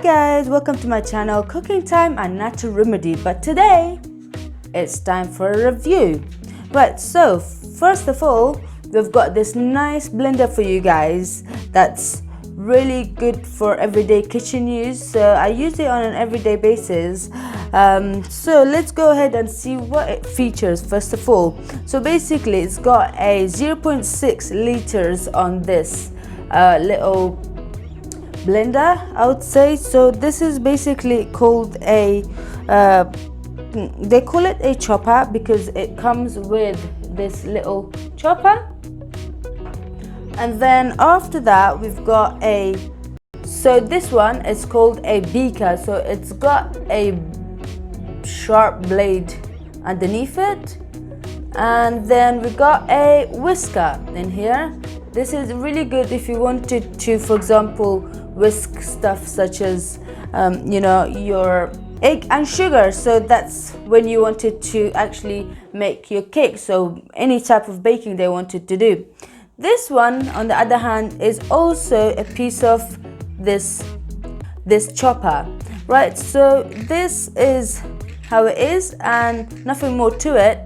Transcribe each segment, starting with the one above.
guys, welcome to my channel Cooking Time and Natural Remedy, but today it's time for a review. Right, so first of all, we've got this nice blender for you guys that's really good for everyday kitchen use. So I use it on an everyday basis. So let's go ahead and see what it features first of all. So basically it's got a 0.6 liters on this little blender, I would say. So this is basically called a they call it a chopper because it comes with this little chopper. And then after that we've got so this one is called a Beaker. So it's got a sharp blade underneath it, and then we got a whisker in here. This is really good if you wanted to, for example, whisk stuff such as your egg and sugar. So that's when you wanted to actually make your cake, so any type of baking they wanted to do. This one on the other hand is also a piece of this chopper, right? So this is how it is and nothing more to it.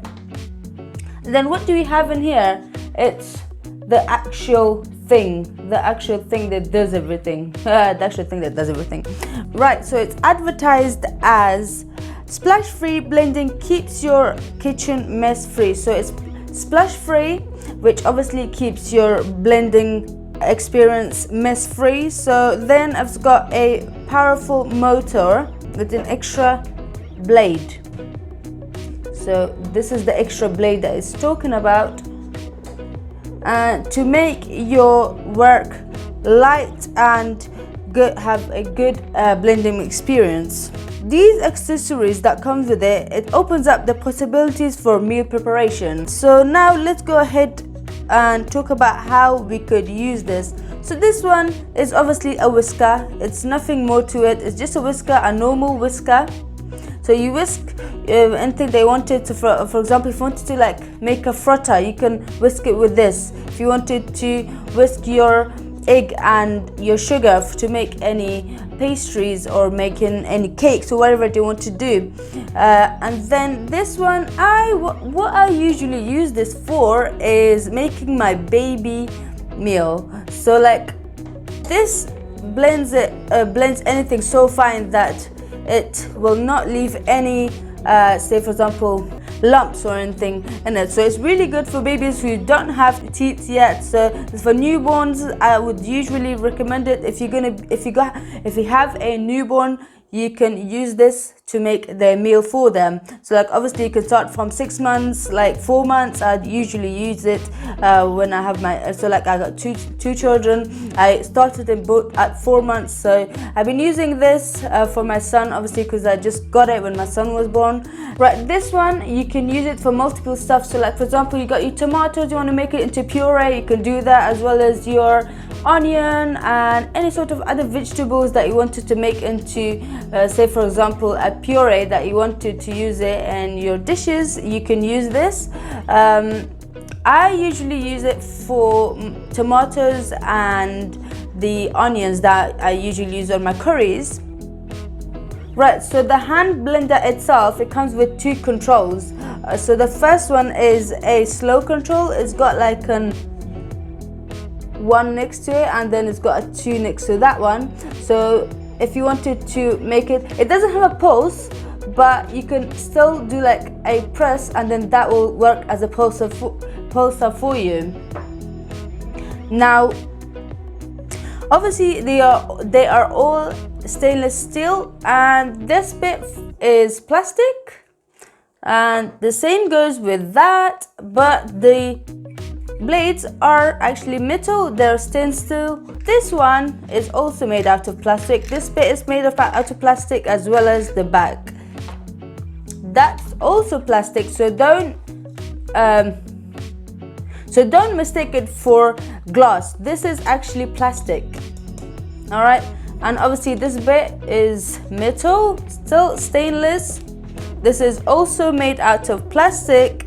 And then what do we have in here? It's the actual thing that does everything. The actual thing that does everything. Right, so it's advertised as splash free blending keeps your kitchen mess free. So it's splash free, which obviously keeps your blending experience mess free. So then I've got a powerful motor with an extra blade. So this is the extra blade that it's talking about, to make your work light and have a good blending experience. These accessories that comes with it opens up the possibilities for meal preparation. So now let's go ahead and talk about how we could use this. So this one is obviously a whisker. It's nothing more to it. It's just a whisker, a normal whisker. So you whisk anything they wanted to, for example, if you wanted to like make a frotter, you can whisk it with this. If you wanted to whisk your egg and your sugar to make any pastries or making any cakes or whatever they want to do. And then this one, what I usually use this for is making my baby meal. So like this blends anything so fine that it will not leave any say for example lumps or anything in it. So it's really good for babies who don't have teeth yet. So for newborns, I would usually recommend it. If you have a newborn, you can use this to make their meal for them. So like obviously you can start from 6 months, like 4 months. I'd usually use it when I have my, so like I got two children. I started them both at 4 months. So I've been using this for my son, obviously because I just got it when my son was born. Right, this one you can use it for multiple stuff. So like for example, you got your tomatoes, you want to make it into puree, you can do that, as well as your onion and any sort of other vegetables that you wanted to make into say for example a puree that you wanted to use it in your dishes. You can use this. I usually use it for tomatoes and the onions that I usually use on my curries. Right, so the hand blender itself, it comes with two controls. So the first one is a slow control. It's got like an 1 next to it, and then it's got a 2 next to that one. So if you wanted to make it doesn't have a pulse, but you can still do like a press, and then that will work as a pulsar for you. Now obviously they are all stainless steel, and this bit is plastic, and the same goes with that, but the blades are actually metal. They're stainless steel. This one is also made out of plastic. This bit is made out of plastic, as well as the back. That's also plastic. So don't mistake it for glass. This is actually plastic. All right, and obviously this bit is metal, still stainless. This is also made out of plastic.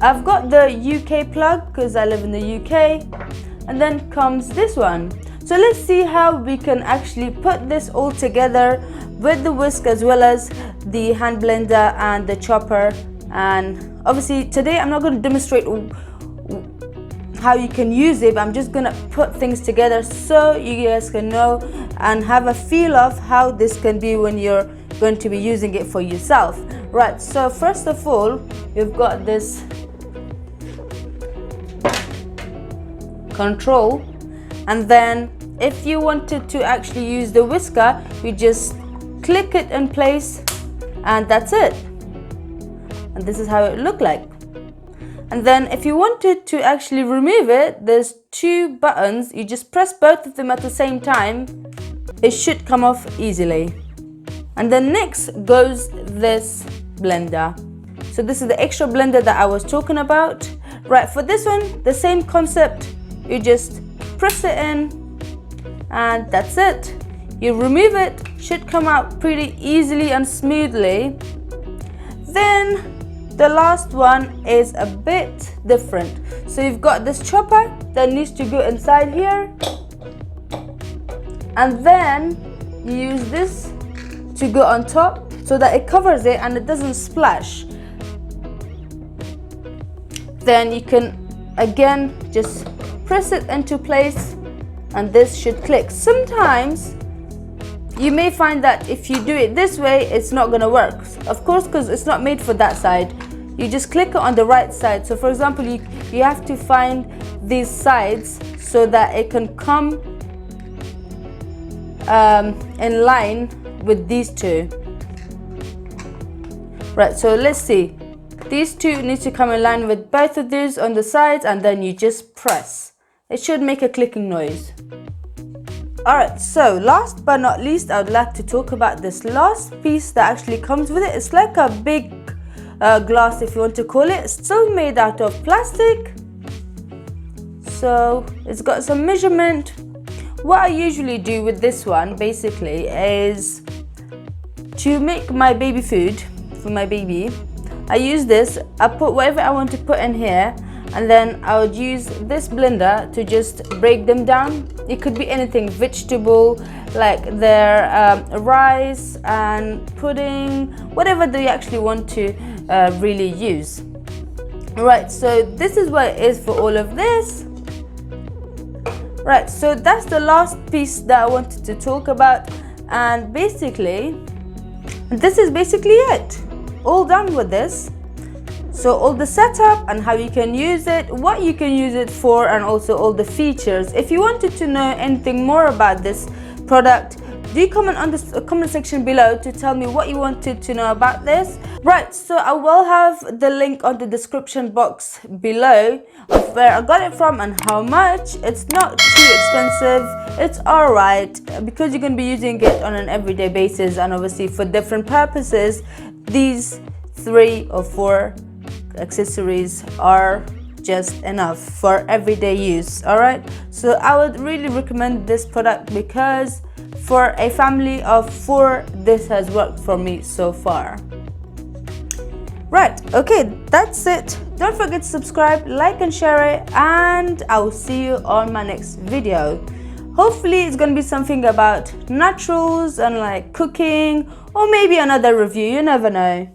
I've got the UK plug because I live in the UK, and then comes this one. So So let's see how we can actually put this all together with the whisk as well as the hand blender and the chopper. And obviously today I'm not going to demonstrate how you can use it, but I'm just going to put things together so you guys can know and have a feel of how this can be when you're going to be using it for yourself. Right, so first of all, you've got this control, and then if you wanted to actually use the whisker, you just click it in place and that's it. And this is how it looked like. And then if you wanted to actually remove it, there's two buttons. You just press both of them at the same time. It should come off easily. And then next goes this blender. So this is the extra blender that I was talking about. Right, for this one, the same concept. You just press it in and that's it. You remove it, should come out pretty easily and smoothly. Then the last one is a bit different. So you've got this chopper that needs to go inside here, and then you use this to go on top so that it covers it and it doesn't splash. Then you can again just press it into place and this should click. Sometimes you may find that if you do it this way, it's not going to work. Of course, because it's not made for that side. You just click it on the right side. So for example, you have to find these sides so that it can come in line with these two. Right, so let's see. These two need to come in line with both of these on the sides, and then you just press. It should make a clicking noise. Alright, so last but not least, I would like to talk about this last piece that actually comes with it. It's like a big glass, if you want to call it. It's still made out of plastic. So it's got some measurement. What I usually do with this one basically is to make my baby food for my baby. I use this, I put whatever I want to put in here, and then I would use this blender to just break them down. It could be anything, vegetable, like their rice and pudding, whatever they actually want to really use. Right, so this is what it is for all of this. Right, so that's the last piece that I wanted to talk about, and basically this is basically it. All done with this. So all the setup and how you can use it, what you can use it for, and also all the features. If you wanted to know anything more about this product, do comment on the comment section below to tell me what you wanted to know about this. Right, so I will have the link on the description box below of where I got it from and how much. It's not too expensive, it's alright, because you're going to be using it on an everyday basis, and obviously for different purposes. These 3 or 4 accessories are just enough for everyday use. Alright, so I would really recommend this product because for a family of 4, this has worked for me so far. Right, okay, that's it. Don't forget to subscribe, like and share it, and I will see you on my next video. Hopefully it's going to be something about naturals and like cooking, or maybe another review, you never know.